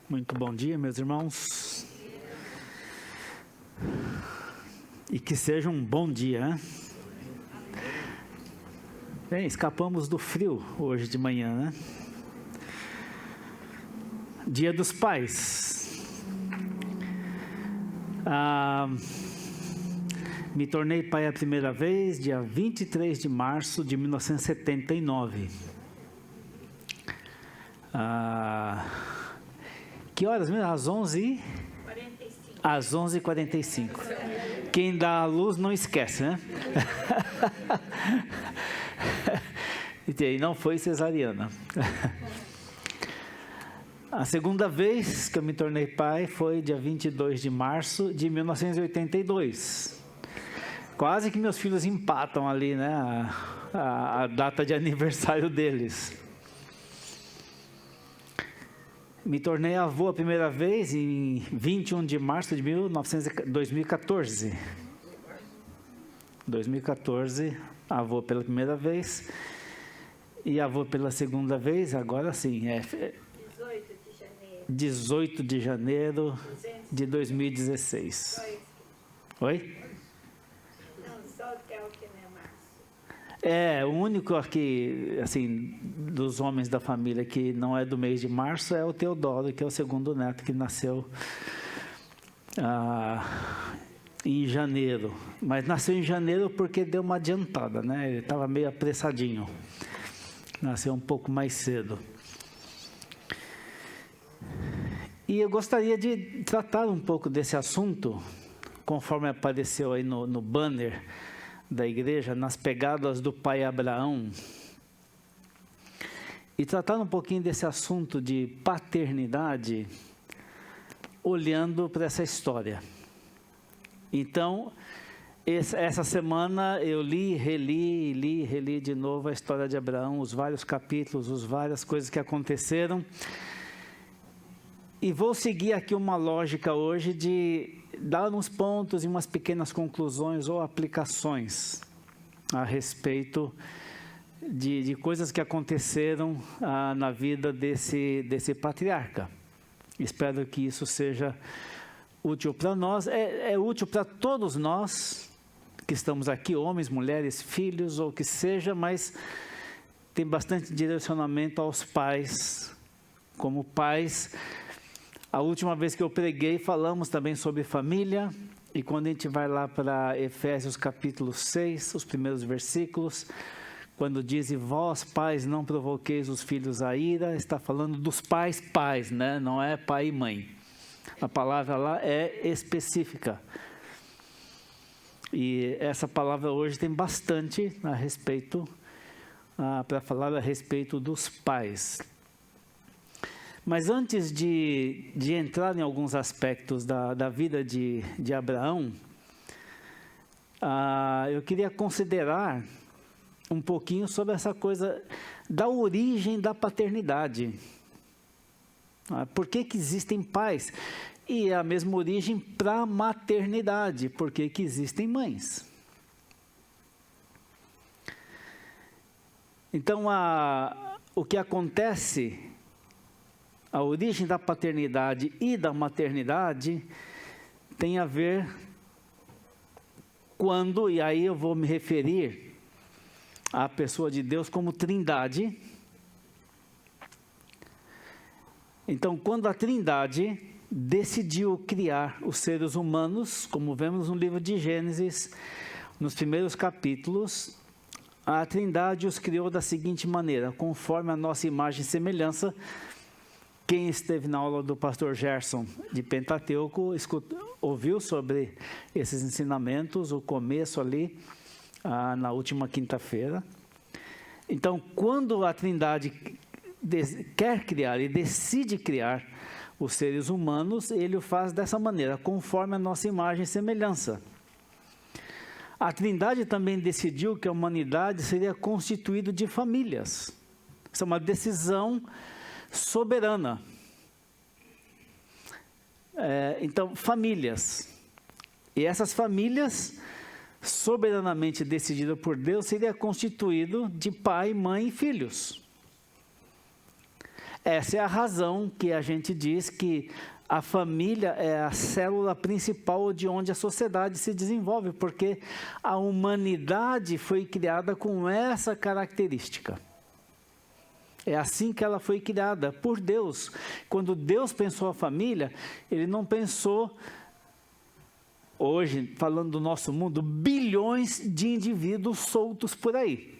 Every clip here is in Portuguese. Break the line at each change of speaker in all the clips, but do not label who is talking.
Muito bom dia, meus irmãos. E que seja um bom dia, né? Bem, escapamos do frio hoje de manhã, né? Dia dos Pais. Me tornei pai a primeira vez, dia 23 de março de 1979. Que horas mesmo? Às 11h? Às 11h45. Quem dá a luz não esquece, né? E não foi cesariana. A segunda vez que eu me tornei pai foi dia 22 de março de 1982. Quase que meus filhos empatam ali, né? A data de aniversário deles. Me tornei avô a primeira vez em 21 de março de 2014. 2014, avô pela primeira vez. E avô pela segunda vez, agora sim, 18 de janeiro de 2016. Oi?
Não, só o Theo que não é março.
O único aqui, assim, dos homens da família que não é do mês de março é o Teodoro, que é o segundo neto que nasceu em janeiro. Mas nasceu em janeiro porque deu uma adiantada, né? Ele estava meio apressadinho. Nasceu um pouco mais cedo. E eu gostaria de tratar um pouco desse assunto, conforme apareceu aí no banner da igreja, nas pegadas do pai Abraão, e tratar um pouquinho desse assunto de paternidade, olhando para essa história. Então, essa semana eu reli de novo a história de Abraão, os vários capítulos, as várias coisas que aconteceram. E vou seguir aqui uma lógica hoje de dar uns pontos e umas pequenas conclusões ou aplicações a respeito de coisas que aconteceram na vida desse patriarca. Espero que isso seja útil para nós. É útil para todos nós que estamos aqui, homens, mulheres, filhos, ou que seja, mas tem bastante direcionamento aos pais. Como pais, a última vez que eu preguei, falamos também sobre família, e quando a gente vai lá para Efésios capítulo 6, os primeiros versículos, quando diz, e vós pais não provoqueis os filhos à ira, está falando dos pais, né? Não é pai e mãe. A palavra lá é específica. E essa palavra hoje tem bastante a respeito, para falar a respeito dos pais. Mas antes de entrar em alguns aspectos da vida de Abraão, eu queria considerar um pouquinho sobre essa coisa da origem da paternidade. Por que existem pais? E é a mesma origem para a maternidade. Por que existem mães? Então, o que acontece, a origem da paternidade e da maternidade tem a ver quando, e aí eu vou me referir à pessoa de Deus como Trindade. Então, quando a Trindade decidiu criar os seres humanos, como vemos no livro de Gênesis, nos primeiros capítulos, a Trindade os criou da seguinte maneira, conforme a nossa imagem e semelhança. Quem esteve na aula do pastor Gerson de Pentateuco, ouviu sobre esses ensinamentos, o começo ali, na última quinta-feira. Então, quando a Trindade quer criar e decide criar os seres humanos, ele o faz dessa maneira, conforme a nossa imagem e semelhança. A Trindade também decidiu que a humanidade seria constituída de famílias. Isso é uma decisão soberana. Então, famílias. E essas famílias, soberanamente decididas por Deus, seria constituído de pai, mãe e filhos. Essa é a razão que a gente diz que a família é a célula principal de onde a sociedade se desenvolve, porque a humanidade foi criada com essa característica. É assim que ela foi criada por Deus. Quando Deus pensou a família, Ele não pensou, hoje, falando do nosso mundo, bilhões de indivíduos soltos por aí.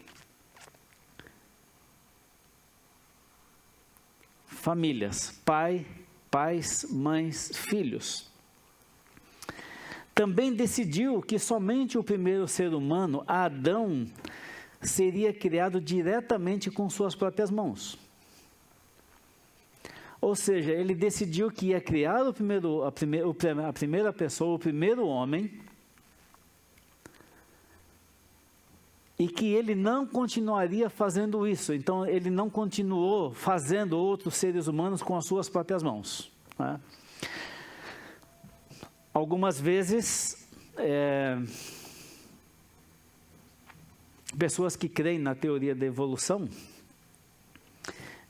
Famílias, pais, mães, filhos. Também decidiu que somente o primeiro ser humano, Adão, seria criado diretamente com suas próprias mãos. Ou seja, ele decidiu que ia criar a primeira pessoa, o primeiro homem, e que ele não continuaria fazendo isso. Então, ele não continuou fazendo outros seres humanos com as suas próprias mãos, né? Algumas vezes, pessoas que creem na teoria da evolução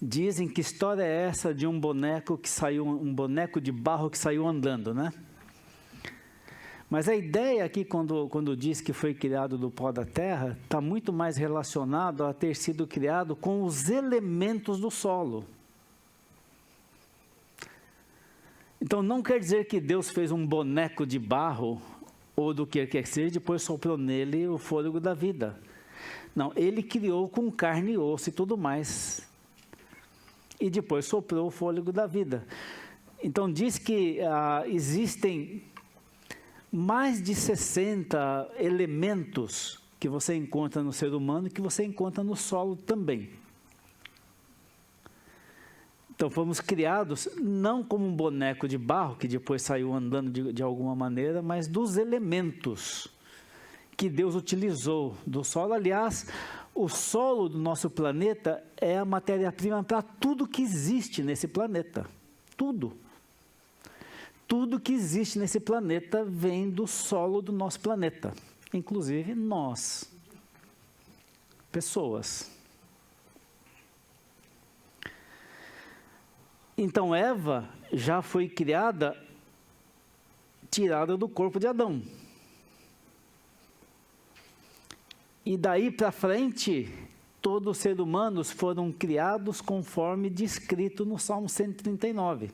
dizem que história é essa de um boneco de barro que saiu andando, né? Mas a ideia aqui, quando diz que foi criado do pó da terra, está muito mais relacionado a ter sido criado com os elementos do solo. Então, não quer dizer que Deus fez um boneco de barro, ou do que quer que seja, e depois soprou nele o fôlego da vida. Não, Ele criou com carne e osso e tudo mais, e depois soprou o fôlego da vida. Então, diz que existem mais de 60 elementos que você encontra no ser humano e que você encontra no solo também. Então, fomos criados não como um boneco de barro, que depois saiu andando de alguma maneira, mas dos elementos que Deus utilizou do solo. Aliás, o solo do nosso planeta é a matéria-prima para tudo que existe nesse planeta. Tudo. Tudo que existe nesse planeta vem do solo do nosso planeta, inclusive nós, pessoas. Então, Eva já foi criada, tirada do corpo de Adão. E daí para frente, todos os seres humanos foram criados conforme descrito no Salmo 139.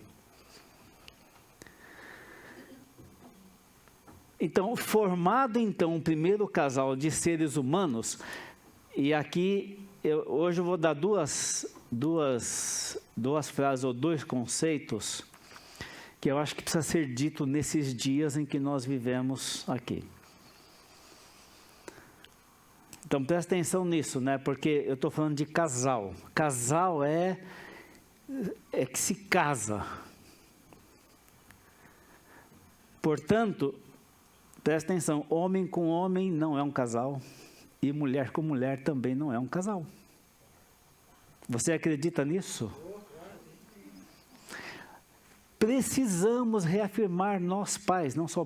Então, formado então o primeiro casal de seres humanos, e aqui hoje eu vou dar duas frases ou dois conceitos que eu acho que precisa ser dito nesses dias em que nós vivemos aqui. Então, presta atenção nisso, né? Porque eu estou falando de casal. Casal é que se casa. Portanto, presta atenção, homem com homem não é um casal, e mulher com mulher também não é um casal. Você acredita nisso? Precisamos reafirmar nós pais, não só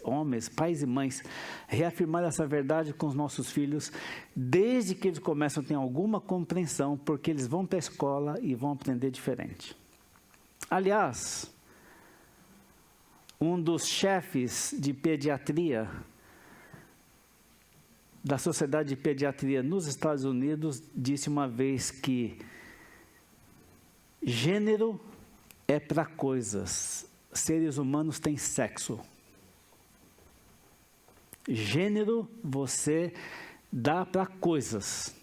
homens, pais e mães, reafirmar essa verdade com os nossos filhos, desde que eles começam a ter alguma compreensão, porque eles vão para a escola e vão aprender diferente. Aliás, um dos chefes de pediatria da Sociedade de Pediatria nos Estados Unidos disse uma vez que gênero é para coisas, seres humanos têm sexo. Gênero você dá para coisas.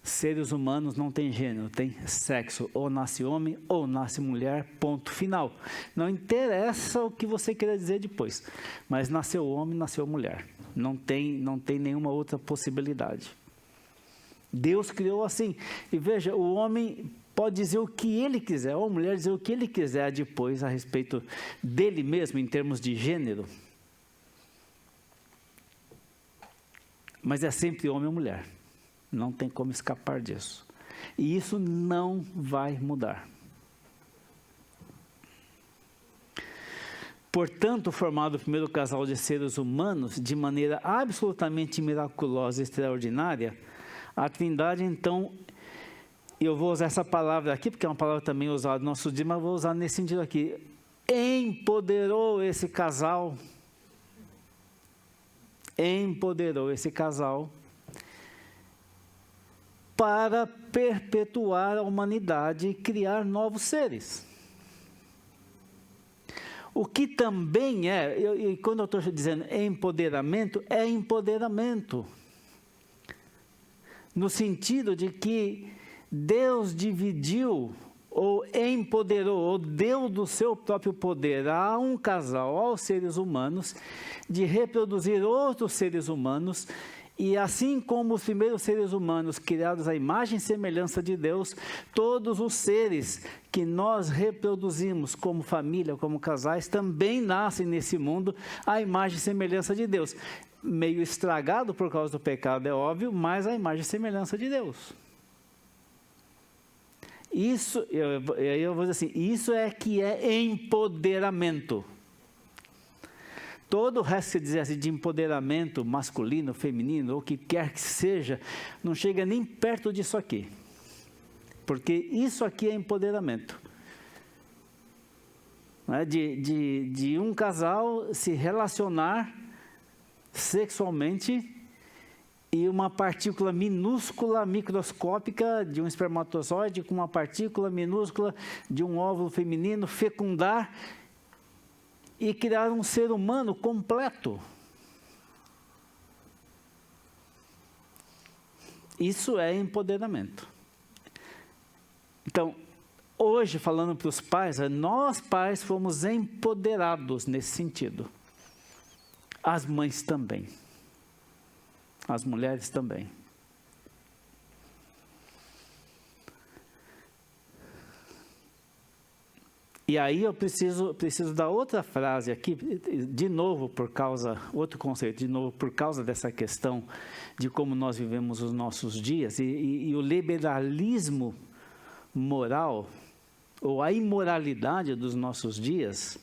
Seres humanos não têm gênero, tem sexo. Ou nasce homem ou nasce mulher, ponto final. Não interessa o que você queira dizer depois, mas nasceu homem, nasceu mulher. Não tem nenhuma outra possibilidade. Deus criou assim. E veja, o homem pode dizer o que ele quiser, ou a mulher dizer o que ele quiser depois a respeito dele mesmo, em termos de gênero. Mas é sempre homem ou mulher. Não tem como escapar disso. E isso não vai mudar. Portanto, formado o primeiro casal de seres humanos de maneira absolutamente miraculosa e extraordinária, A Trindade, então, eu vou usar essa palavra aqui, porque é uma palavra também usada no nosso dia, mas vou usar nesse sentido aqui. Empoderou esse casal para perpetuar a humanidade e criar novos seres. O que também e quando eu estou dizendo empoderamento, é empoderamento. No sentido de que Deus dividiu, ou empoderou, ou deu do seu próprio poder a um casal, aos seres humanos, de reproduzir outros seres humanos. E assim como os primeiros seres humanos criados à imagem e semelhança de Deus, todos os seres que nós reproduzimos como família, como casais, também nascem nesse mundo à imagem e semelhança de Deus. Meio estragado por causa do pecado, é óbvio, mas à imagem e semelhança de Deus. Isso, eu vou dizer assim, isso é que é empoderamento. Todo o resto que você dizer assim, de empoderamento masculino, feminino, ou o que quer que seja, não chega nem perto disso aqui. Porque isso aqui é empoderamento. Não é? De um casal se relacionar sexualmente e uma partícula minúscula, microscópica de um espermatozoide com uma partícula minúscula de um óvulo feminino fecundar e criar um ser humano completo. Isso é empoderamento. Então, hoje, falando para os pais, nós pais fomos empoderados nesse sentido. As mães também. As mulheres também. E aí eu preciso dar outra frase aqui, de novo outro conceito, de novo por causa dessa questão de como nós vivemos os nossos dias e o liberalismo moral, ou a imoralidade dos nossos dias.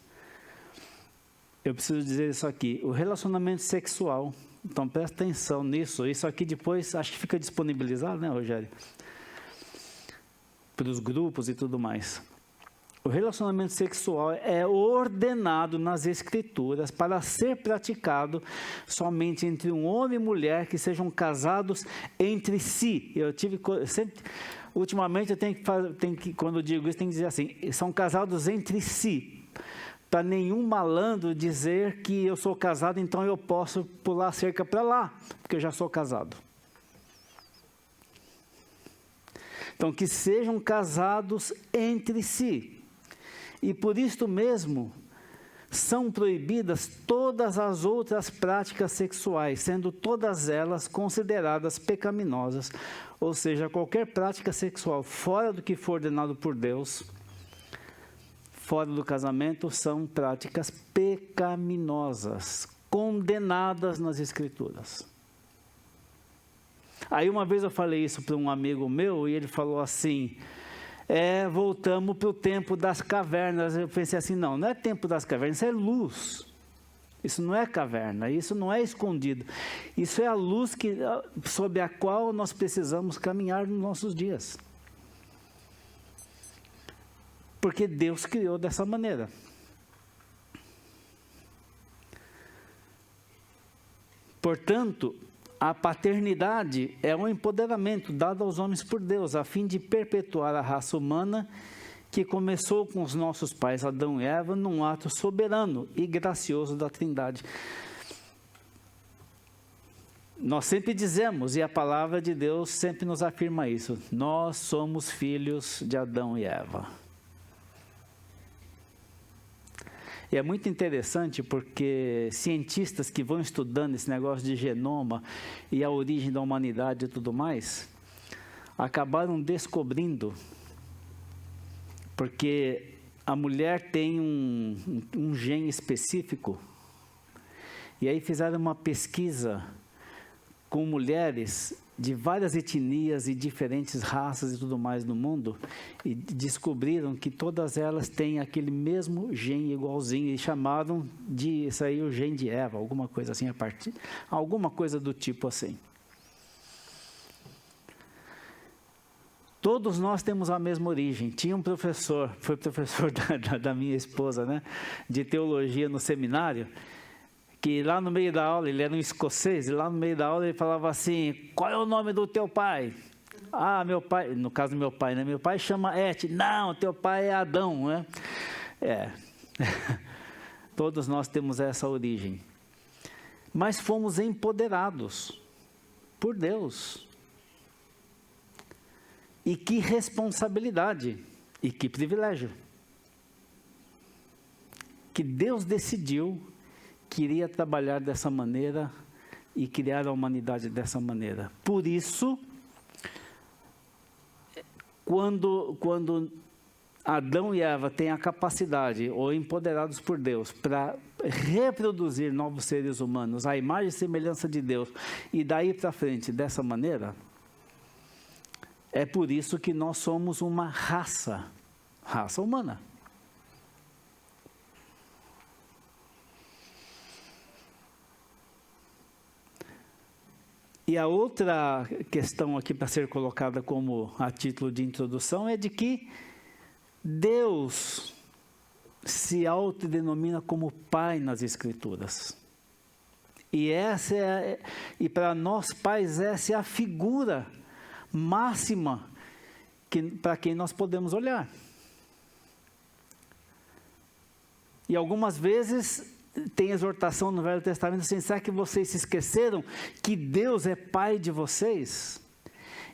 Eu preciso dizer isso aqui, o relacionamento sexual, então presta atenção nisso, isso aqui depois acho que fica disponibilizado, né, Rogério? Para os grupos e tudo mais. O relacionamento sexual é ordenado nas Escrituras para ser praticado somente entre um homem e mulher que sejam casados entre si. Ultimamente eu tenho que, quando eu digo isso, tenho que dizer assim, são casados entre si. Para nenhum malandro dizer que eu sou casado, então eu posso pular a cerca para lá, porque eu já sou casado. Então, que sejam casados entre si. E por isto mesmo, são proibidas todas as outras práticas sexuais, sendo todas elas consideradas pecaminosas. Ou seja, qualquer prática sexual fora do que for ordenado por Deus, fora do casamento, são práticas pecaminosas, condenadas nas Escrituras. Aí uma vez eu falei isso para um amigo meu e ele falou assim... voltamos para o tempo das cavernas. Eu pensei assim, não é tempo das cavernas, isso é luz. Isso não é caverna, isso não é escondido. Isso é a luz sob a qual nós precisamos caminhar nos nossos dias. Porque Deus criou dessa maneira. Portanto, a paternidade é um empoderamento dado aos homens por Deus, a fim de perpetuar a raça humana que começou com os nossos pais Adão e Eva num ato soberano e gracioso da Trindade. Nós sempre dizemos, e a palavra de Deus sempre nos afirma isso, nós somos filhos de Adão e Eva. E é muito interessante porque cientistas que vão estudando esse negócio de genoma e a origem da humanidade e tudo mais, acabaram descobrindo, porque a mulher tem um gene específico, e aí fizeram uma pesquisa com mulheres de várias etnias e diferentes raças e tudo mais no mundo, e descobriram que todas elas têm aquele mesmo gene igualzinho, e chamaram de isso aí o gene de Eva, alguma coisa assim, alguma coisa do tipo assim. Todos nós temos a mesma origem. Tinha um professor, foi professor da minha esposa, né, de teologia no seminário, que lá no meio da aula, ele era um escocês, e lá no meio da aula ele falava assim: qual é o nome do teu pai? Ah, meu pai, no caso do meu pai, né? Meu pai chama Et. Não, teu pai é Adão, né? Todos nós temos essa origem. Mas fomos empoderados por Deus. E que responsabilidade, e que privilégio. Que Deus decidiu que iria trabalhar dessa maneira e criar a humanidade dessa maneira. Por isso, quando Adão e Eva têm a capacidade, ou empoderados por Deus, para reproduzir novos seres humanos, à imagem e semelhança de Deus, e daí para frente, dessa maneira, é por isso que nós somos uma raça humana. E a outra questão aqui para ser colocada como a título de introdução é de que Deus se autodenomina como Pai nas Escrituras. E para nós pais, essa é a figura máxima para quem nós podemos olhar. E algumas vezes tem exortação no Velho Testamento assim: será que vocês se esqueceram que Deus é Pai de vocês?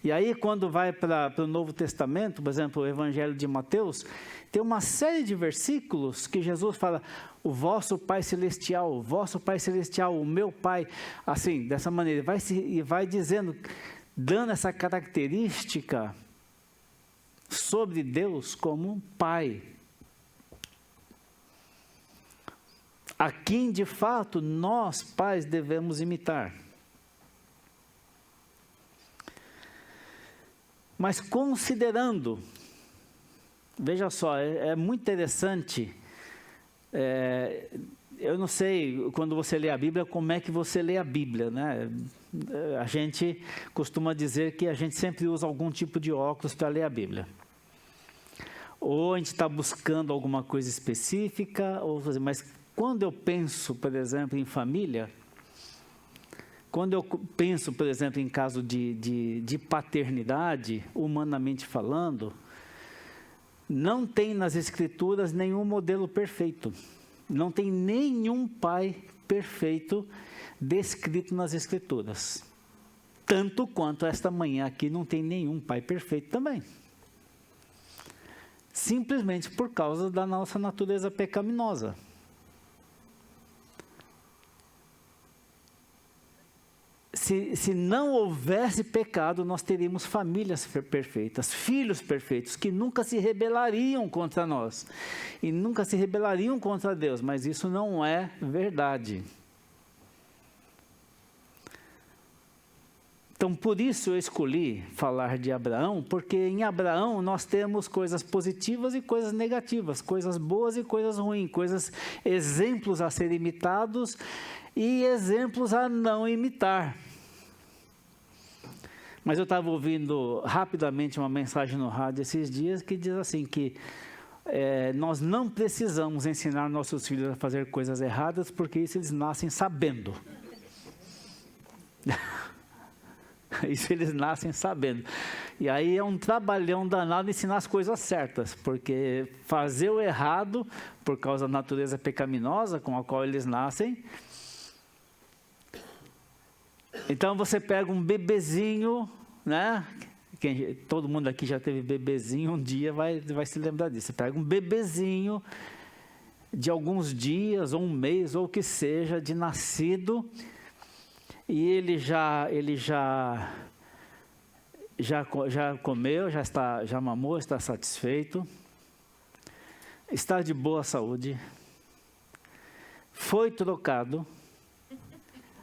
E aí, quando vai para o Novo Testamento, por exemplo, o Evangelho de Mateus, tem uma série de versículos que Jesus fala: o vosso Pai Celestial, o meu Pai, assim, dessa maneira, e vai dizendo, dando essa característica sobre Deus como Pai. A quem, de fato, nós, pais, devemos imitar. Mas considerando, veja só, é muito interessante, eu não sei, quando você lê a Bíblia, como é que você lê a Bíblia, né? A gente costuma dizer que a gente sempre usa algum tipo de óculos para ler a Bíblia. Ou a gente está buscando alguma coisa específica, mas quando eu penso, por exemplo, em família, quando eu penso, por exemplo, em caso de paternidade, humanamente falando, não tem nas Escrituras nenhum modelo perfeito. Não tem nenhum pai perfeito descrito nas Escrituras. Tanto quanto esta manhã aqui não tem nenhum pai perfeito também. Simplesmente por causa da nossa natureza pecaminosa. Se não houvesse pecado, nós teríamos famílias perfeitas, filhos perfeitos, que nunca se rebelariam contra nós, e nunca se rebelariam contra Deus, mas isso não é verdade. Então, por isso eu escolhi falar de Abraão, porque em Abraão nós temos coisas positivas e coisas negativas, coisas boas e coisas ruins, exemplos a ser imitados e exemplos a não imitar. Mas eu estava ouvindo rapidamente uma mensagem no rádio esses dias que diz assim que nós não precisamos ensinar nossos filhos a fazer coisas erradas, porque isso eles nascem sabendo. Isso eles nascem sabendo. E aí é um trabalhão danado ensinar as coisas certas, porque fazer o errado, por causa da natureza pecaminosa com a qual eles nascem. Então você pega um bebezinho, né? Todo mundo aqui já teve bebezinho, um dia vai se lembrar disso. Você pega um bebezinho de alguns dias, ou um mês, ou o que seja, de nascido, e ele já comeu, já mamou, está satisfeito, está de boa saúde, foi trocado.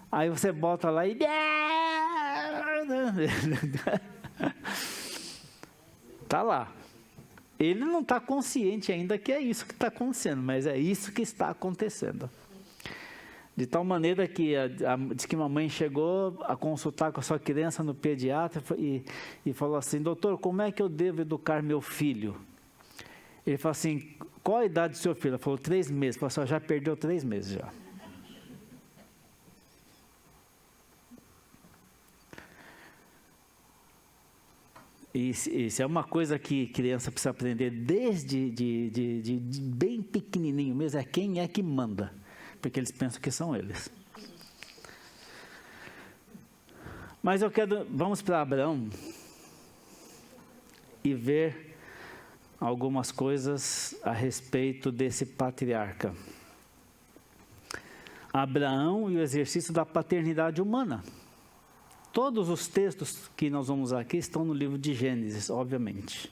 Aí você bota lá e está lá. Ele não está consciente ainda que é isso que está acontecendo, mas é isso que está acontecendo. De tal maneira que diz que uma mãe chegou a consultar com a sua criança no pediatra e falou assim: doutor, como é que eu devo educar meu filho? Ele falou assim: qual a idade do seu filho? Ela falou: 3 meses. Ele falou assim: já perdeu 3 meses já. Isso é uma coisa que criança precisa aprender desde de bem pequenininho mesmo, é quem é que manda, porque eles pensam que são eles. Mas vamos para Abraão e ver algumas coisas a respeito desse patriarca. Abraão e o exercício da paternidade humana. Todos os textos que nós vamos usar aqui estão no livro de Gênesis, obviamente.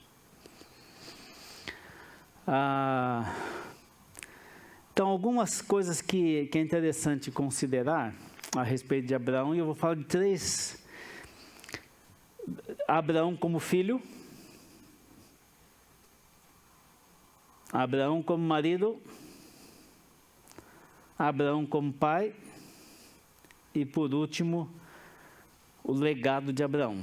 Então, algumas coisas que é interessante considerar a respeito de Abraão, e eu vou falar de 3. Abraão como filho, Abraão como marido, Abraão como pai e, por último, o legado de Abraão.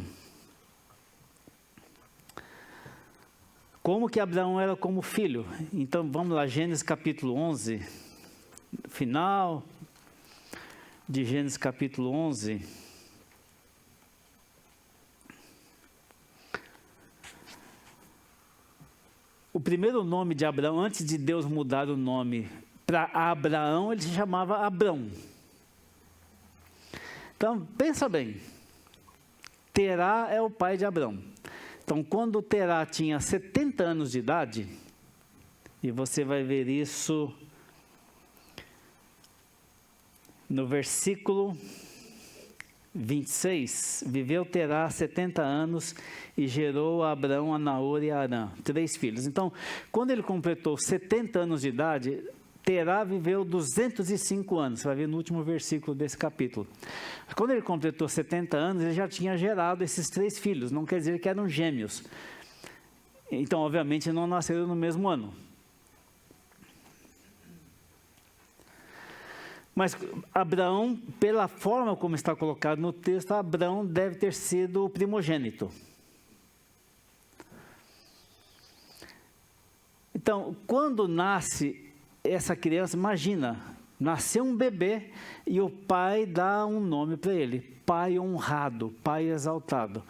Como que Abraão era como filho? Então, vamos lá, Gênesis capítulo 11, final de Gênesis capítulo 11. O primeiro nome de Abraão, antes de Deus mudar o nome para Abraão, ele se chamava Abrão. Então, pensa bem. Terá é o pai de Abrão. Então, quando Terá tinha 70 anos de idade, e você vai ver isso no versículo 26, viveu Terá 70 anos e gerou a Abrão, a Naor e a Arã, 3 filhos. Então, quando ele completou 70 anos de idade, Terá viveu 205 anos, você vai ver no último versículo desse capítulo. Quando ele completou 70 anos, ele já tinha gerado esses 3 filhos, não quer dizer que eram gêmeos. Então, obviamente, não nasceram no mesmo ano. Mas Abraão, pela forma como está colocado no texto, Abraão deve ter sido o primogênito. Então, quando nasce essa criança, imagina, nasceu um bebê e o pai dá um nome para ele, pai honrado, pai exaltado.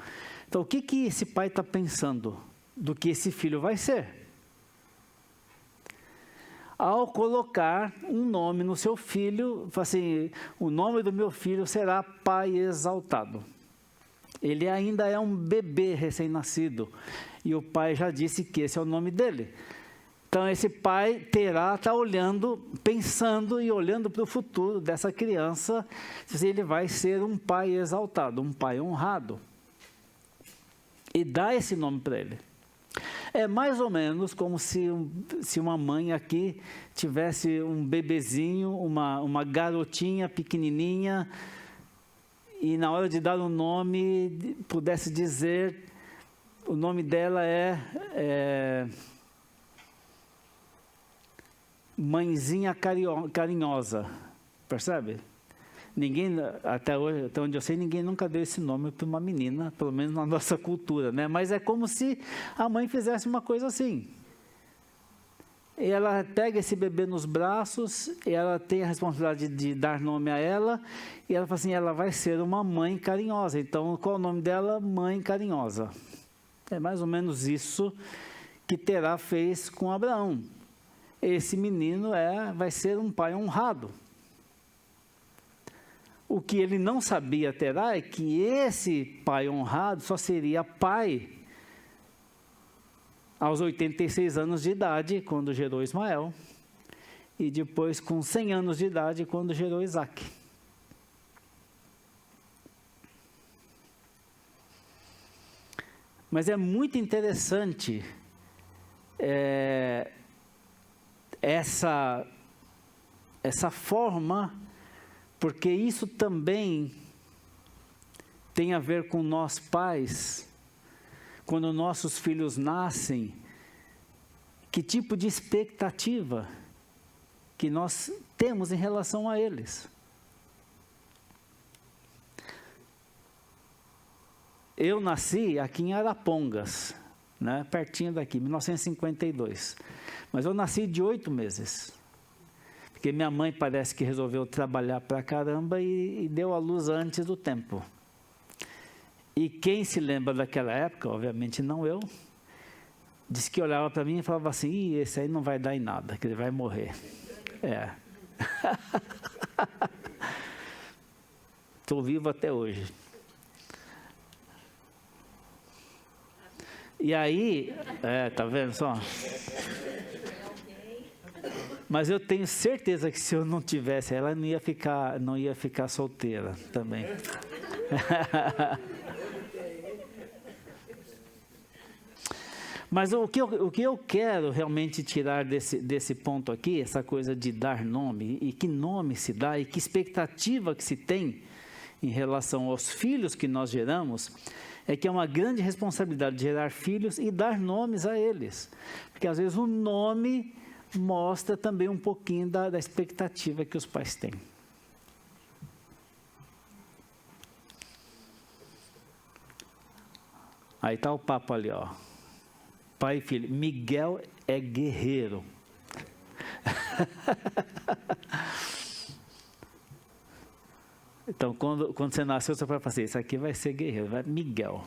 Então, o que esse pai está pensando do que esse filho vai ser? Ao colocar um nome no seu filho, assim, o nome do meu filho será pai exaltado. Ele ainda é um bebê recém-nascido e o pai já disse que esse é o nome dele. Então, esse pai Terá está olhando, pensando e olhando para o futuro dessa criança, se ele vai ser um pai exaltado, um pai honrado. E dá esse nome para ele. É mais ou menos como se uma mãe aqui tivesse um bebezinho, uma garotinha pequenininha, e na hora de dar o nome, pudesse dizer, o nome dela é Mãezinha Carinhosa, percebe? Ninguém, até hoje, até onde eu sei, ninguém nunca deu esse nome para uma menina, pelo menos na nossa cultura, né? Mas é como se a mãe fizesse uma coisa assim. E ela pega esse bebê nos braços, e ela tem a responsabilidade de dar nome a ela, e ela fala assim, ela vai ser uma mãe carinhosa. Então, qual é o nome dela? Mãe Carinhosa. É mais ou menos isso que Terá fez com Abraão. Esse menino vai ser um pai honrado. O que ele não sabia, Terá, é que esse pai honrado só seria pai aos 86 anos de idade, quando gerou Ismael, e depois com 100 anos de idade, quando gerou Isaac. Mas é muito interessante essa forma, porque isso também tem a ver com nós pais, quando nossos filhos nascem, que tipo de expectativa que nós temos em relação a eles. eu nasci aqui em Arapongas, né, pertinho daqui, 1952. Mas eu nasci de 8 meses. Porque minha mãe parece que resolveu trabalhar pra caramba e deu à luz antes do tempo. E quem se lembra daquela época, obviamente não eu, disse que olhava para mim e falava assim, ih, esse aí não vai dar em nada, que ele vai morrer. Estou vivo até hoje. E aí, tá vendo só? Mas eu tenho certeza que se eu não tivesse ela, não ia ficar solteira também. Mas o que eu quero realmente tirar desse ponto aqui, essa coisa de dar nome, e que nome se dá, e que expectativa que se tem em relação aos filhos que nós geramos, é que é uma grande responsabilidade gerar filhos e dar nomes a eles. Porque às vezes o nome mostra também um pouquinho da expectativa que os pais têm. Aí está o papo ali, ó. Pai e filho. Miguel é guerreiro. Então, quando você nasceu, você vai falar assim, esse aqui vai ser guerreiro, vai Miguel.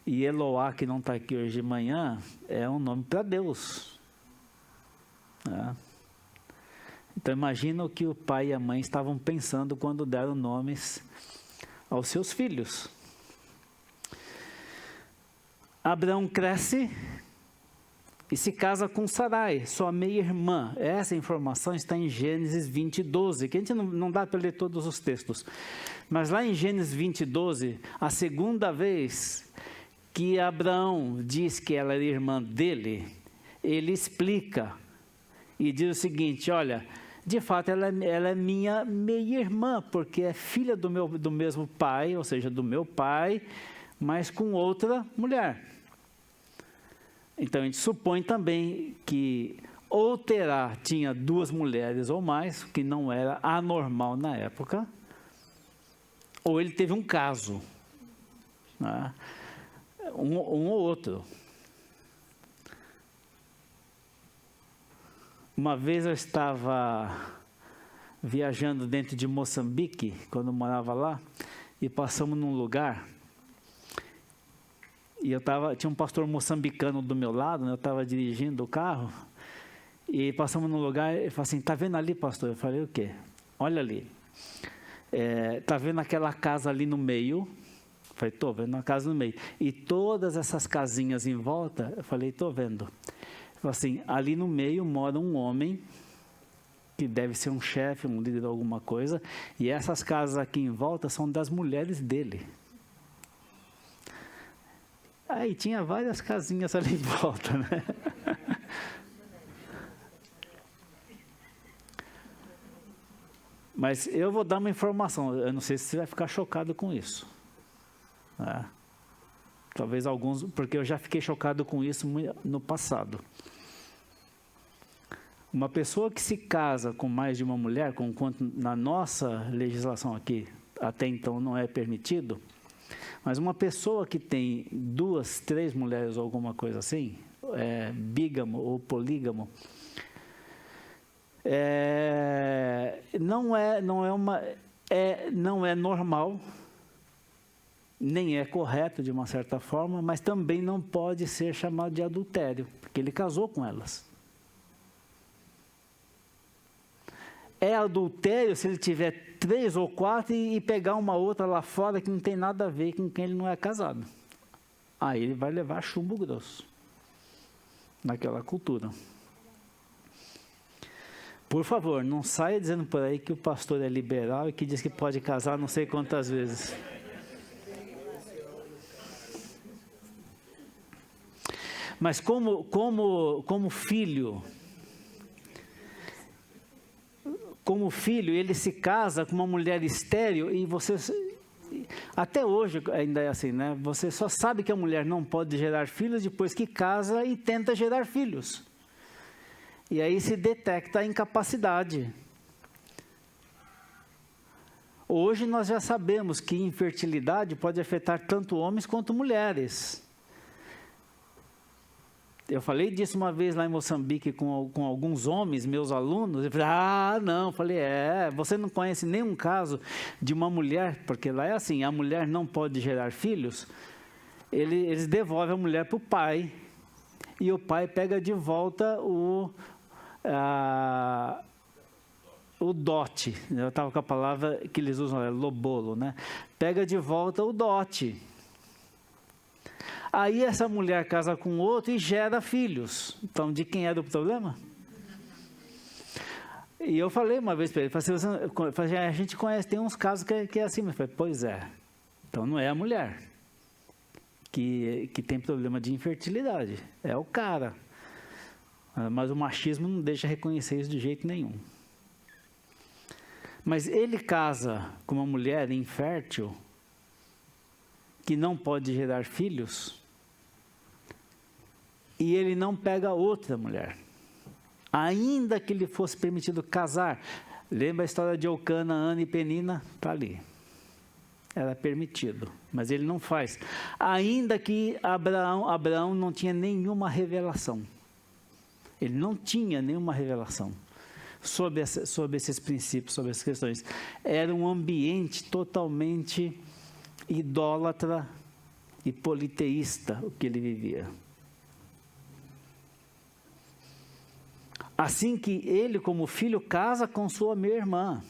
E Eloá, que não está aqui hoje de manhã, é um nome para Deus. Então, imagina o que o pai e a mãe estavam pensando quando deram nomes aos seus filhos. Abraão cresce e se casa com Sarai, sua meia-irmã. Essa informação está em Gênesis 20, 12, que a gente não dá para ler todos os textos. Mas lá em Gênesis 20, 12, a segunda vez que Abraão diz que ela era irmã dele, ele explica e diz o seguinte, olha, de fato ela é minha meia-irmã, porque é filha do mesmo pai, ou seja, do meu pai, mas com outra mulher. Então a gente supõe também que ou Terá tinha 2 mulheres ou mais, que não era anormal na época, ou ele teve um caso, né? um ou outro. Uma vez eu estava viajando dentro de Moçambique, quando eu morava lá, e passamos num lugar, e tinha um pastor moçambicano do meu lado, né, eu estava dirigindo o carro, e passamos num lugar, ele falou assim, tá vendo ali, pastor? Eu falei, o quê? Olha ali, tá vendo aquela casa ali no meio? Eu falei, tô vendo uma casa no meio. E todas essas casinhas em volta? Eu falei, tô vendo. Ele falou assim, ali no meio mora um homem, que deve ser um chefe, um líder de alguma coisa, e essas casas aqui em volta são das mulheres dele. Aí tinha várias casinhas ali em volta, né? Mas eu vou dar uma informação, eu não sei se você vai ficar chocado com isso. Talvez alguns, porque eu já fiquei chocado com isso no passado. Uma pessoa que se casa com mais de uma mulher, enquanto na nossa legislação aqui, até então não é permitido, mas uma pessoa que tem 2, 3 mulheres ou alguma coisa assim, bígamo ou polígamo, não é normal, nem é correto de uma certa forma, mas também não pode ser chamado de adultério, porque ele casou com elas. É adultério se ele tiver 3 ou 4 e pegar uma outra lá fora que não tem nada a ver com quem ele não é casado. Aí ele vai levar chumbo grosso naquela cultura. Por favor, não saia dizendo por aí que o pastor é liberal e que diz que pode casar não sei quantas vezes. Mas como filho, ele se casa com uma mulher estéril e você, até hoje ainda é assim, né? Você só sabe que a mulher não pode gerar filhos depois que casa e tenta gerar filhos. E aí se detecta a incapacidade. Hoje nós já sabemos que infertilidade pode afetar tanto homens quanto mulheres. Eu falei disso uma vez lá em Moçambique com alguns homens, meus alunos. Eu falei, não. Eu falei, você não conhece nenhum caso de uma mulher, porque lá é assim, a mulher não pode gerar filhos, eles devolvem a mulher para o pai, e o pai pega de volta o dote. Eu estava com a palavra que eles usam, lobolo, né? Pega de volta o dote. Aí essa mulher casa com outro e gera filhos. Então, de quem era o problema? E eu falei uma vez para ele, a gente conhece, tem uns casos que é assim. Eu falei, pois é. Então, não é a mulher que tem problema de infertilidade. É o cara. Mas o machismo não deixa reconhecer isso de jeito nenhum. Mas ele casa com uma mulher infértil, que não pode gerar filhos, e ele não pega outra mulher, ainda que lhe fosse permitido casar. Lembra a história de Eucana, Ana e Penina? Está ali. Era permitido, mas ele não faz. Ainda que Abraão não tinha nenhuma revelação. Ele não tinha nenhuma revelação sobre esses princípios, sobre essas questões. Era um ambiente totalmente idólatra e politeísta o que ele vivia. Assim que ele, como filho, casa com sua meia-irmã.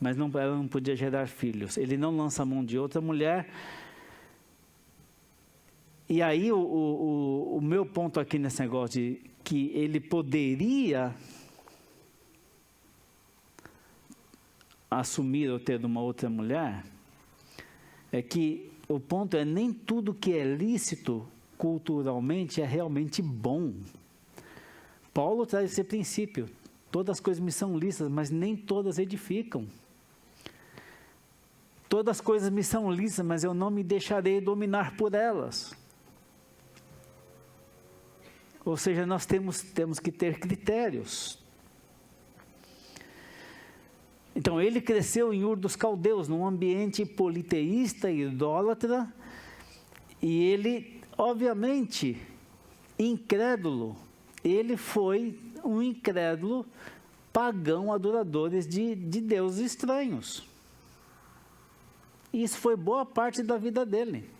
Mas ela não podia gerar filhos. Ele não lança a mão de outra mulher. E aí o meu ponto aqui nesse negócio de que ele poderia assumir ou ter uma outra mulher, é que o ponto é nem tudo que é lícito culturalmente é realmente bom. Paulo traz esse princípio. Todas as coisas me são lícitas, mas nem todas edificam. Todas as coisas me são lícitas, mas eu não me deixarei dominar por elas. Ou seja, nós temos que ter critérios. Então, ele cresceu em Ur dos Caldeus, num ambiente politeísta e idólatra, e ele, obviamente, incrédulo. Ele foi um incrédulo pagão, adoradores de deuses estranhos. E isso foi boa parte da vida dele.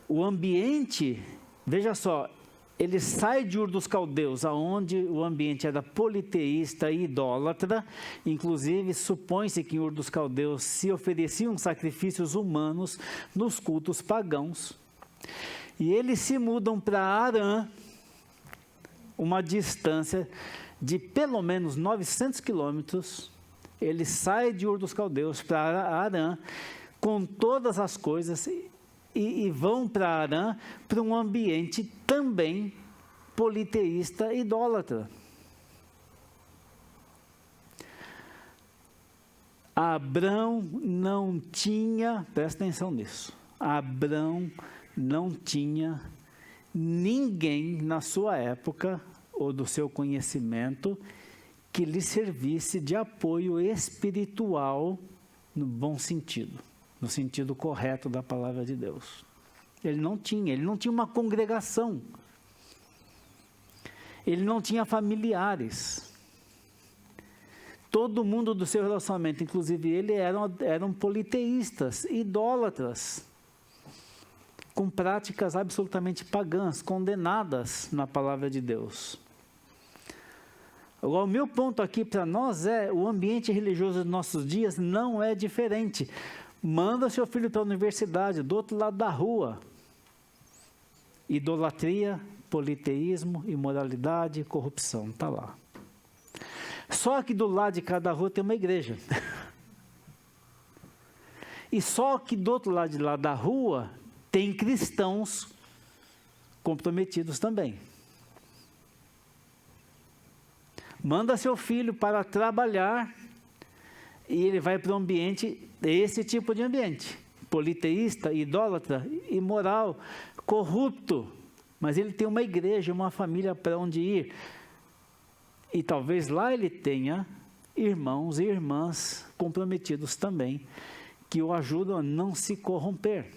O ambiente, veja só, ele sai de Ur dos Caldeus, aonde o ambiente era politeísta e idólatra. Inclusive, supõe-se que em Ur dos Caldeus se ofereciam sacrifícios humanos nos cultos pagãos. E eles se mudam para Harã, uma distância de pelo menos 900 quilômetros. Ele sai de Ur dos Caldeus para Harã, com todas as coisas, e vão para Harã, para um ambiente também politeísta e idólatra. Abrão não tinha, presta atenção nisso, Abrão não tinha ninguém na sua época, ou do seu conhecimento, que lhe servisse de apoio espiritual no bom sentido. No sentido correto da palavra de Deus. Ele não tinha uma congregação. Ele não tinha familiares. Todo mundo do seu relacionamento, inclusive ele, eram politeístas, idólatras, com práticas absolutamente pagãs, condenadas na palavra de Deus. Agora, o meu ponto aqui para nós é, o ambiente religioso dos nossos dias não é diferente. Manda seu filho para a universidade, do outro lado da rua. Idolatria, politeísmo, imoralidade, corrupção, está lá. Só que do lado de cada rua tem uma igreja. E só que do outro lado da rua tem cristãos comprometidos também. Manda seu filho para trabalhar e ele vai para um ambiente, esse tipo de ambiente, politeísta, idólatra, imoral, corrupto, mas ele tem uma igreja, uma família para onde ir. E talvez lá ele tenha irmãos e irmãs comprometidos também, que o ajudam a não se corromper.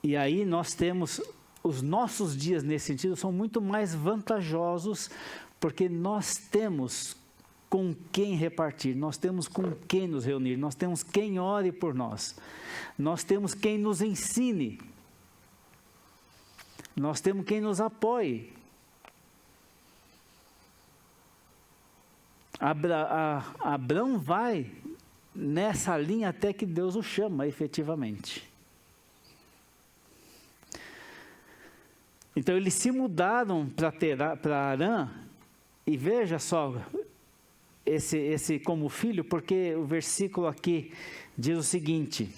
E aí nós temos, os nossos dias nesse sentido são muito mais vantajosos, porque nós temos com quem repartir, nós temos com quem nos reunir, nós temos quem ore por nós, nós temos quem nos ensine, nós temos quem nos apoie. Abraão vai nessa linha até que Deus o chama efetivamente. Então eles se mudaram para Harã, e veja só, esse como filho, porque o versículo aqui diz o seguinte,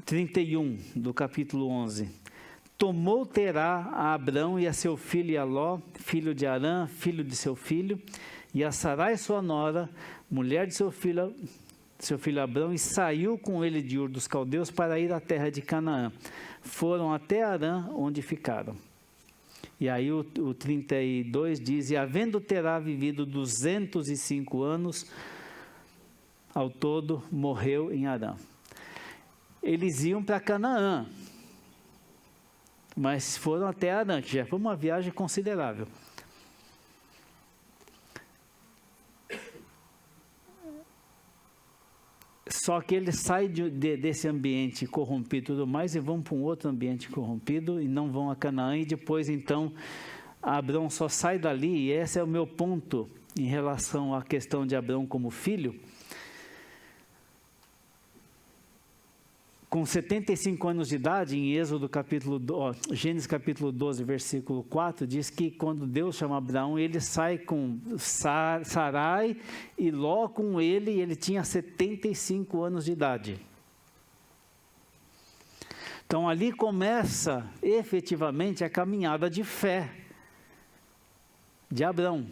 31 do capítulo 11, tomou Terá a Abrão e a seu filho Eló, filho de Harã, filho de seu filho, e a Sarai sua nora, mulher de seu filho Abrão, e saiu com ele de Ur dos Caldeus para ir à terra de Canaã. Foram até Harã, onde ficaram. E aí o 32 diz, e havendo Terá vivido 205 anos, ao todo morreu em Harã. Eles iam para Canaã, mas foram até Harã, que já foi uma viagem considerável. Só que eles saem desse ambiente corrompido e tudo mais e vão para um outro ambiente corrompido e não vão a Canaã, e depois então Abrão só sai dali, e esse é o meu ponto em relação à questão de Abrão como filho. Com 75 anos de idade, em Gênesis capítulo 12, versículo 4, diz que quando Deus chama Abraão, ele sai com Sarai e Ló com ele, e ele tinha 75 anos de idade. Então ali começa efetivamente a caminhada de fé de Abrão.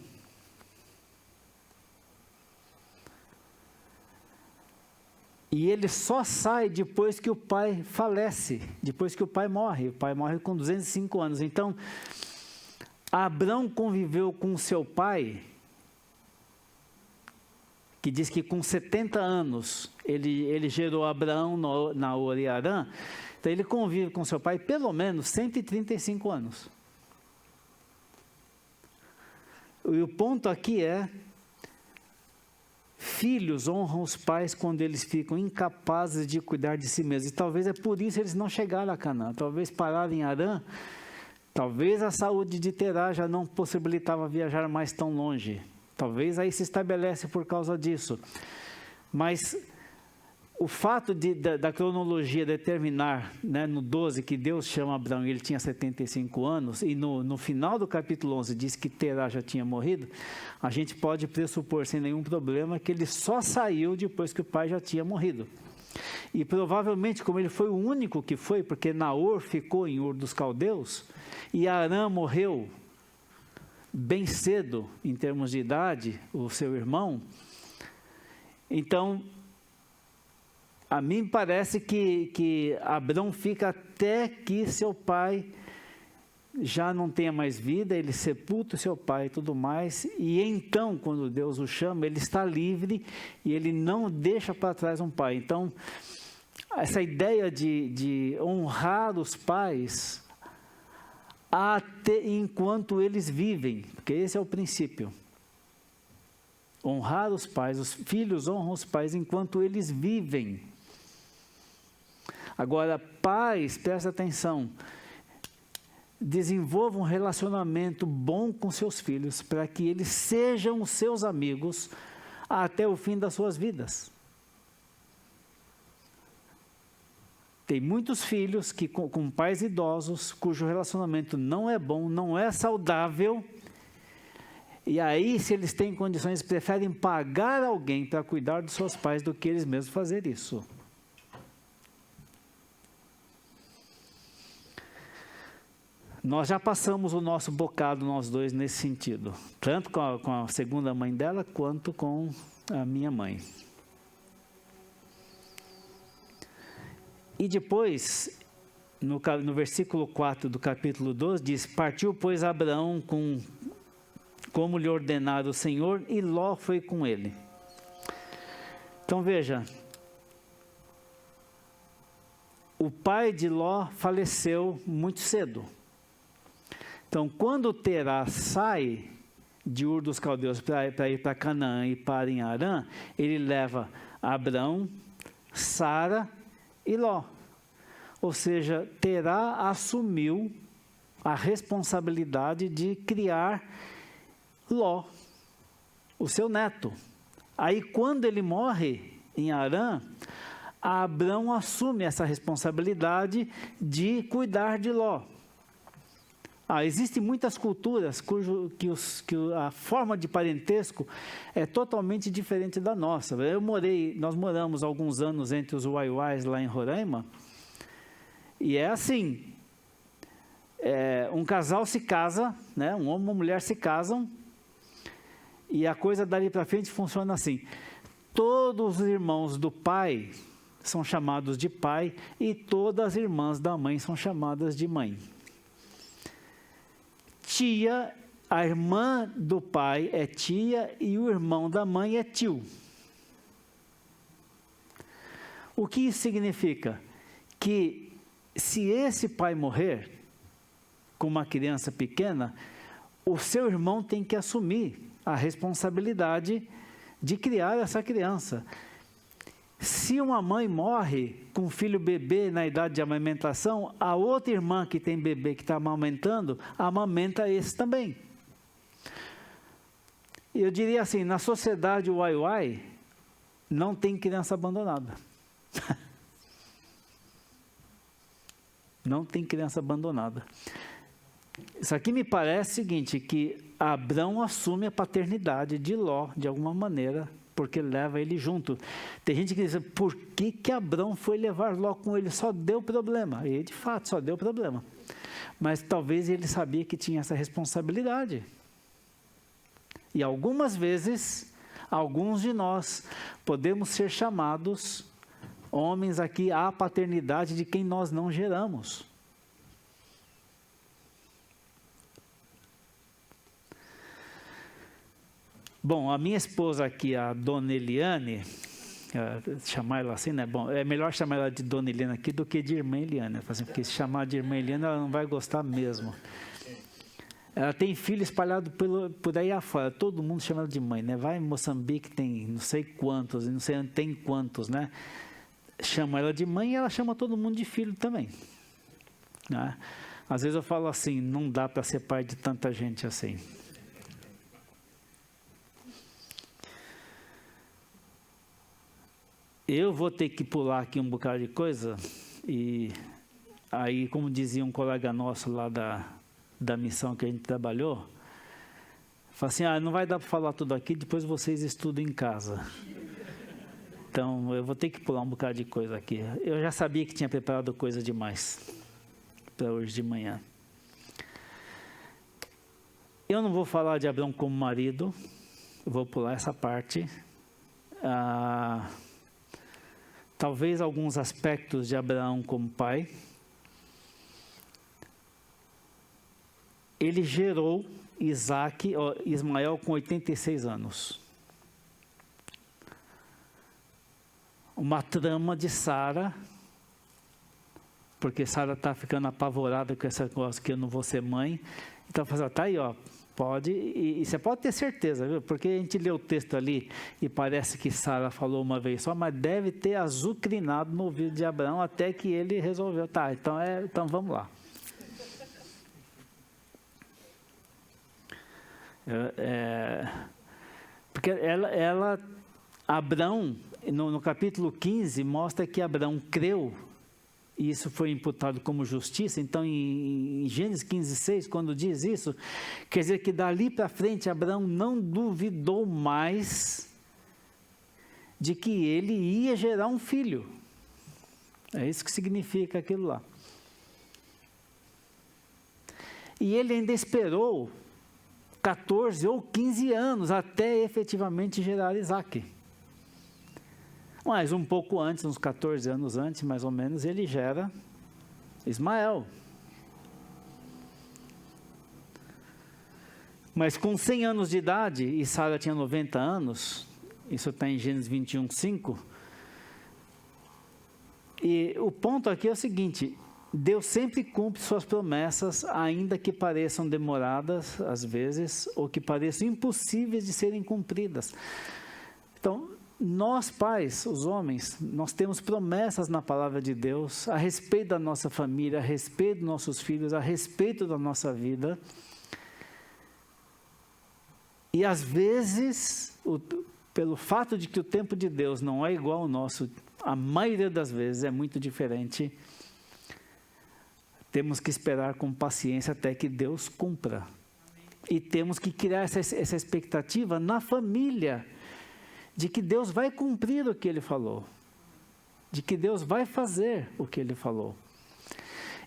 E ele só sai depois que o pai falece, depois que o pai morre. O pai morre com 205 anos. Então, Abrão conviveu com seu pai, que diz que com 70 anos ele gerou Abraão, Naor e Harã. Então, ele convive com seu pai pelo menos 135 anos. E o ponto aqui é: filhos honram os pais quando eles ficam incapazes de cuidar de si mesmos. E talvez é por isso eles não chegaram a Canaã. Talvez pararam em Harã. Talvez a saúde de Terá já não possibilitava viajar mais tão longe. Talvez aí se estabelece por causa disso. Mas o fato da cronologia determinar, né, no 12, que Deus chama Abrão e ele tinha 75 anos, e no final do capítulo 11 diz que Terá já tinha morrido, a gente pode pressupor sem nenhum problema que ele só saiu depois que o pai já tinha morrido. E provavelmente, como ele foi o único que foi, porque Naor ficou em Ur dos Caldeus, e Harã morreu bem cedo, em termos de idade, o seu irmão, então a mim parece que Abrão fica até que seu pai já não tenha mais vida, ele sepulta o seu pai e tudo mais, e então, quando Deus o chama, ele está livre e ele não deixa para trás um pai. Então, essa ideia de honrar os pais até enquanto eles vivem, porque esse é o princípio. Honrar os pais, os filhos honram os pais enquanto eles vivem. Agora, pais, presta atenção, desenvolvam um relacionamento bom com seus filhos, para que eles sejam os seus amigos até o fim das suas vidas. Tem muitos filhos que com pais idosos, cujo relacionamento não é bom, não é saudável, e aí, se eles têm condições, preferem pagar alguém para cuidar dos seus pais do que eles mesmos fazer isso. nós já passamos o nosso bocado, nós dois, nesse sentido. Tanto com a segunda mãe dela, quanto com a minha mãe. E depois, no versículo 4 do capítulo 12, diz: partiu, pois, Abraão como lhe ordenara o Senhor, e Ló foi com ele. Então veja, o pai de Ló faleceu muito cedo. Então, quando Terá sai de Ur dos Caldeus para ir para Canaã e para em Harã, ele leva Abrão, Sara e Ló. Ou seja, Terá assumiu a responsabilidade de criar Ló, o seu neto. Aí, quando ele morre em Harã, Abrão assume essa responsabilidade de cuidar de Ló. Existem muitas culturas que a forma de parentesco é totalmente diferente da nossa. Nós moramos alguns anos entre os Waiwais lá em Roraima, e é assim, um casal se casa, né, um homem e uma mulher se casam, e a coisa dali para frente funciona assim: todos os irmãos do pai são chamados de pai, e todas as irmãs da mãe são chamadas de mãe. Tia, a irmã do pai é tia, e o irmão da mãe é tio. O que isso significa? Que se esse pai morrer com uma criança pequena, o seu irmão tem que assumir a responsabilidade de criar essa criança. Se uma mãe morre com um filho bebê na idade de amamentação, a outra irmã que tem bebê que está amamentando, amamenta esse também. Eu diria assim, na sociedade Waiwai, não tem criança abandonada. Não tem criança abandonada. Isso aqui me parece o seguinte, que Abrão assume a paternidade de Ló, de alguma maneira, porque leva ele junto. Tem gente que diz: por que Abrão foi levar Ló com ele? Só deu problema. E de fato, só deu problema. Mas talvez ele sabia que tinha essa responsabilidade. E algumas vezes, alguns de nós podemos ser chamados, homens aqui, à paternidade de quem nós não geramos. Bom, a minha esposa aqui, a Dona Eliane, chamar ela assim, né? Bom, é melhor chamar ela de Dona Eliane aqui do que de Irmã Eliane, porque se chamar de Irmã Eliane, ela não vai gostar mesmo. Ela tem filho espalhado por aí afora, todo mundo chama ela de mãe, né? Vai em Moçambique, tem não sei quantos, não sei onde tem quantos, né? Chama ela de mãe e ela chama todo mundo de filho também, né? Às vezes eu falo assim, não dá para ser pai de tanta gente assim. Eu vou ter que pular aqui um bocado de coisa, e aí, como dizia um colega nosso lá da missão que a gente trabalhou, fala assim: não vai dar para falar tudo aqui, depois vocês estudam em casa. Então, eu vou ter que pular um bocado de coisa aqui. Eu já sabia que tinha preparado coisa demais para hoje de manhã. Eu não vou falar de Abrão como marido, eu vou pular essa parte. Talvez alguns aspectos de Abraão como pai. Ele gerou Ismael com 86 anos. Uma trama de Sara, porque Sara está ficando apavorada com essa coisa que eu não vou ser mãe. Então, tá aí, pode, e você pode ter certeza, viu? Porque a gente lê o texto ali e parece que Sara falou uma vez só, mas deve ter azucrinado no ouvido de Abraão até que ele resolveu. Então vamos lá. Porque Abrão, no capítulo 15, mostra que Abrão creu, e isso foi imputado como justiça. Então, em Gênesis 15:6, quando diz isso, quer dizer que dali para frente, Abraão não duvidou mais de que ele ia gerar um filho. É isso que significa aquilo lá. E ele ainda esperou 14 ou 15 anos até efetivamente gerar Isaac. Mas um pouco antes, uns 14 anos antes, mais ou menos, ele gera Ismael. Mas com 100 anos de idade, e Sara tinha 90 anos, isso está em Gênesis 21:5, e o ponto aqui é o seguinte: Deus sempre cumpre suas promessas, ainda que pareçam demoradas, às vezes, ou que pareçam impossíveis de serem cumpridas. Então, nós pais, os homens, nós temos promessas na palavra de Deus, a respeito da nossa família, a respeito dos nossos filhos, a respeito da nossa vida. E às vezes, pelo fato de que o tempo de Deus não é igual ao nosso, a maioria das vezes é muito diferente. Temos que esperar com paciência até que Deus cumpra. E temos que criar essa expectativa na família, de que Deus vai cumprir o que Ele falou, de que Deus vai fazer o que Ele falou.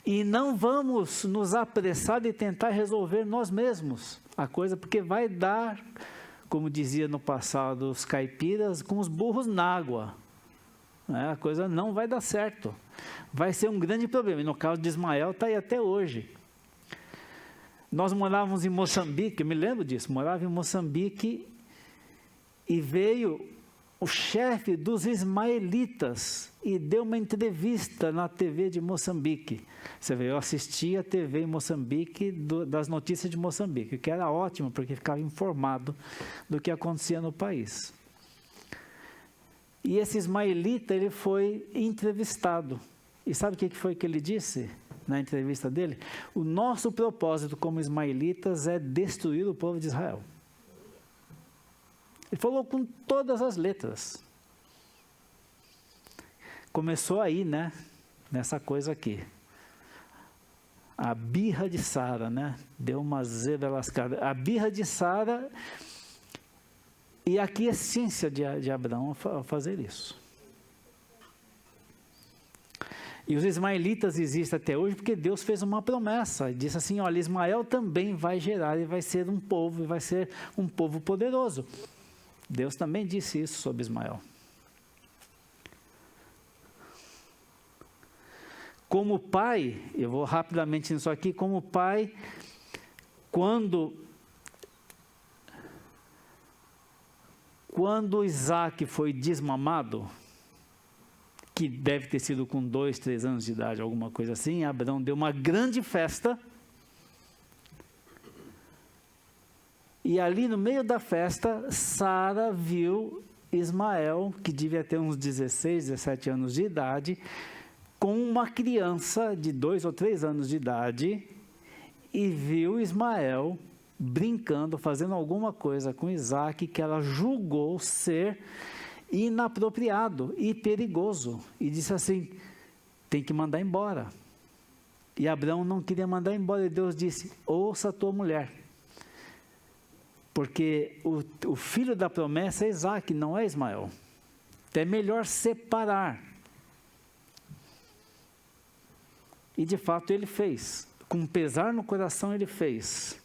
E não vamos nos apressar de tentar resolver nós mesmos a coisa, porque vai dar, como dizia no passado os caipiras, com os burros na água. A coisa não vai dar certo. Vai ser um grande problema. E no caso de Ismael, está aí até hoje. Nós morávamos em Moçambique, eu me lembro disso, morava em Moçambique, e veio o chefe dos ismaelitas e deu uma entrevista na TV de Moçambique. Você vê, eu assistia a TV em Moçambique, das notícias de Moçambique, que era ótimo, porque ficava informado do que acontecia no país. E esse ismaelita, ele foi entrevistado. E sabe o que foi que ele disse na entrevista dele? O nosso propósito como ismaelitas é destruir o povo de Israel. Ele falou com todas as letras. Começou aí, né? Nessa coisa aqui. A birra de Sara, né? Deu uma zebra lascada. A birra de Sara e a aquiescência de Abraão ao fazer isso. E os ismaelitas existem até hoje porque Deus fez uma promessa. E disse assim, olha, Ismael também vai gerar e vai ser um povo, e vai ser um povo poderoso. Deus também disse isso sobre Ismael. Como pai, eu vou rapidamente nisso aqui, como pai, quando Isaac foi desmamado, que deve ter sido com 2, 3 anos de idade, alguma coisa assim, Abraão deu uma grande festa, e ali no meio da festa, Sara viu Ismael, que devia ter uns 16, 17 anos de idade, com uma criança de 2 ou 3 anos de idade, e viu Ismael brincando, fazendo alguma coisa com Isaac, que ela julgou ser inapropriado e perigoso, e disse assim, tem que mandar embora. E Abraão não queria mandar embora, e Deus disse, ouça a tua mulher, porque o filho da promessa é Isaac, não é Ismael. Então é melhor separar. E de fato ele fez, com pesar no coração ele fez.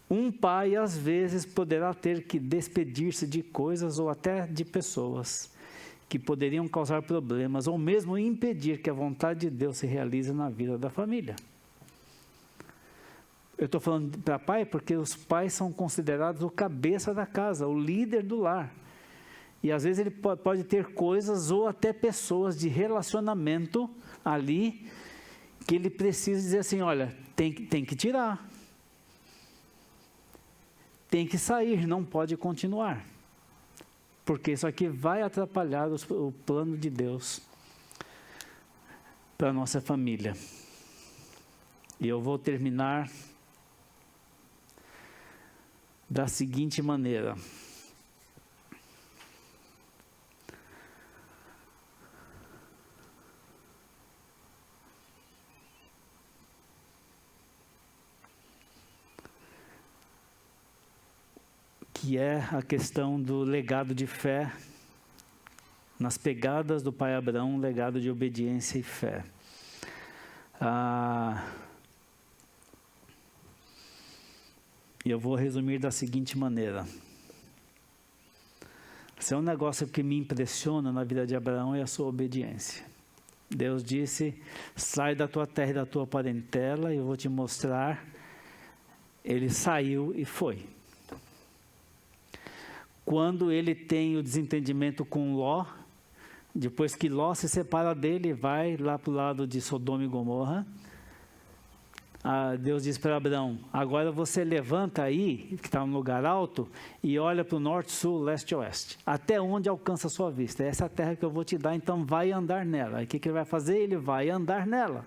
Um pai às vezes poderá ter que despedir-se de coisas ou até de pessoas que poderiam causar problemas ou mesmo impedir que a vontade de Deus se realize na vida da família. Eu estou falando para pai porque os pais são considerados o cabeça da casa, o líder do lar. E às vezes ele pode ter coisas ou até pessoas de relacionamento ali que ele precisa dizer assim, olha, tem que tirar. Tem que sair, não pode continuar. Porque isso aqui vai atrapalhar o plano de Deus para a nossa família. E eu vou terminar da seguinte maneira. Que é a questão do legado de fé, nas pegadas do pai Abraão, um legado de obediência e fé. E eu vou resumir da seguinte maneira. Se é um negócio que me impressiona na vida de Abraão é a sua obediência. Deus disse, sai da tua terra e da tua parentela e eu vou te mostrar. Ele saiu e foi. Quando ele tem o desentendimento com Ló, depois que Ló se separa dele, vai lá para o lado de Sodoma e Gomorra, Deus diz para Abraão, agora você levanta aí, que está num lugar alto, e olha para o norte, sul, leste e oeste, até onde alcança a sua vista. Essa é a terra que eu vou te dar, então vai andar nela. Aí o que ele vai fazer? Ele vai andar nela.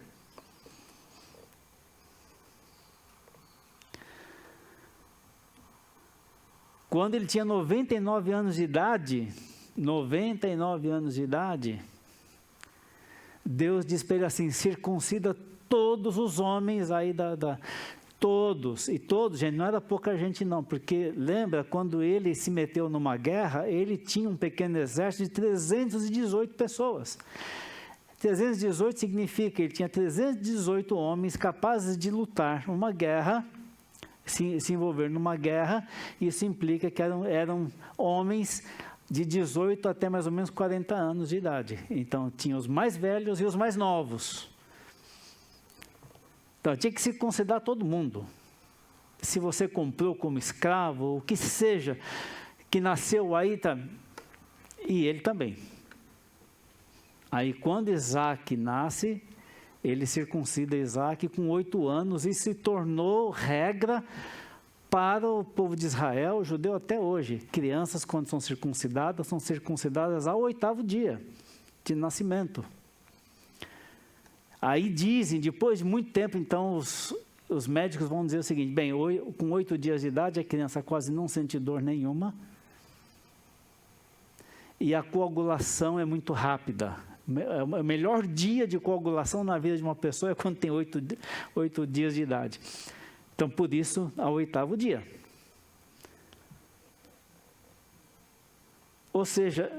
Quando ele tinha 99 anos de idade, Deus diz para ele assim, circuncida todos os homens aí todos, gente, não era pouca gente não, porque lembra, quando ele se meteu numa guerra, ele tinha um pequeno exército de 318 pessoas. 318 significa que ele tinha 318 homens capazes de lutar uma guerra, se envolver numa guerra. Isso implica que eram homens de 18 até mais ou menos 40 anos de idade. Então, tinha os mais velhos e os mais novos. Então, tinha que se considerar todo mundo. Se você comprou como escravo, o que seja, que nasceu aí, e ele também. Aí, quando Isaac nasce, ele circuncida Isaac com 8 anos e se tornou regra para o povo de Israel, judeu até hoje. Crianças, quando são circuncidadas ao 8º dia de nascimento. Aí dizem, depois de muito tempo, então, os médicos vão dizer o seguinte, bem, com 8 dias de idade, a criança quase não sente dor nenhuma, e a coagulação é muito rápida. O melhor dia de coagulação na vida de uma pessoa é quando tem 8 dias de idade. Então, por isso, ao 8º dia. Ou seja,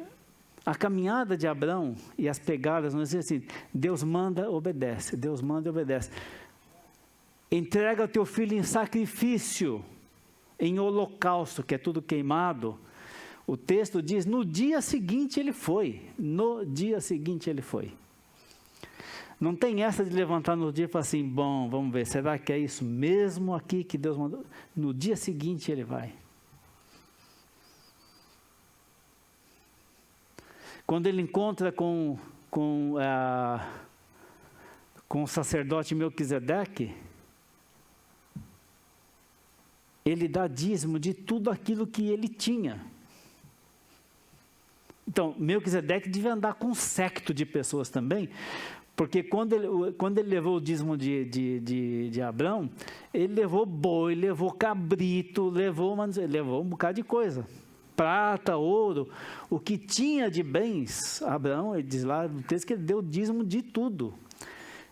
a caminhada de Abraão e as pegadas, nós dizemos assim, Deus manda, obedece. Deus manda e obedece. Entrega o teu filho em sacrifício, em holocausto, que é tudo queimado. O texto diz, no dia seguinte ele foi. No dia seguinte ele foi. Não tem essa de levantar no dia e falar assim, bom, vamos ver, será que é isso mesmo aqui que Deus mandou? No dia seguinte ele vai. Quando ele encontra com o sacerdote Melquisedeque, ele dá dízimo de tudo aquilo que ele tinha. Então, Melquisedeque devia andar com um séquito de pessoas também, porque quando ele levou o dízimo de Abraão, ele levou boi, levou cabrito, levou um bocado de coisa. Prata, ouro, o que tinha de bens, Abraão, ele diz lá no texto que ele deu dízimo de tudo.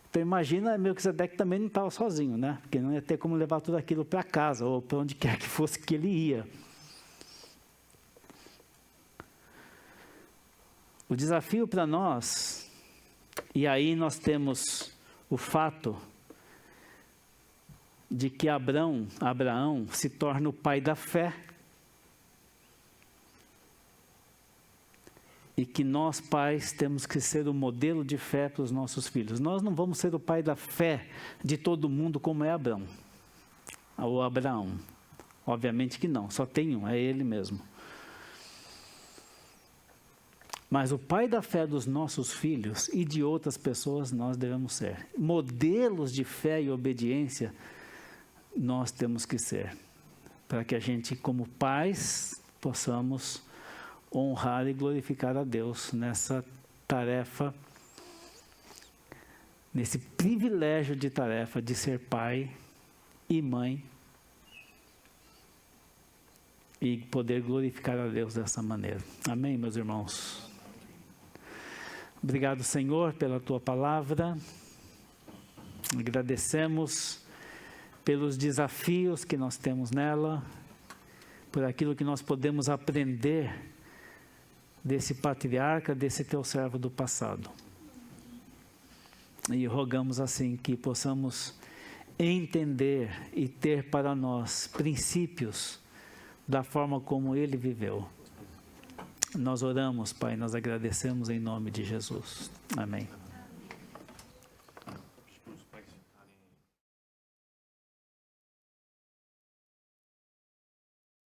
Então imagina, Melquisedeque também não estava sozinho, né? Porque não ia ter como levar tudo aquilo para casa, ou para onde quer que fosse que ele ia. O desafio para nós, e aí nós temos o fato de que Abraão se torna o pai da fé, e que nós pais temos que ser o modelo de fé para os nossos filhos. Nós não vamos ser o pai da fé de todo mundo como é Abraão, ou Abraão, obviamente que não, só tem um, é ele mesmo. Mas o pai da fé dos nossos filhos e de outras pessoas nós devemos ser. Modelos de fé e obediência nós temos que ser. Para que a gente, como pais, possamos honrar e glorificar a Deus nessa tarefa, nesse privilégio de tarefa de ser pai e mãe e poder glorificar a Deus dessa maneira. Amém, meus irmãos? Obrigado, Senhor, pela Tua palavra. Agradecemos pelos desafios que nós temos nela, por aquilo que nós podemos aprender desse patriarca, desse Teu servo do passado. E rogamos assim que possamos entender e ter para nós princípios da forma como ele viveu. Nós oramos, Pai, nós agradecemos em nome de Jesus. Amém.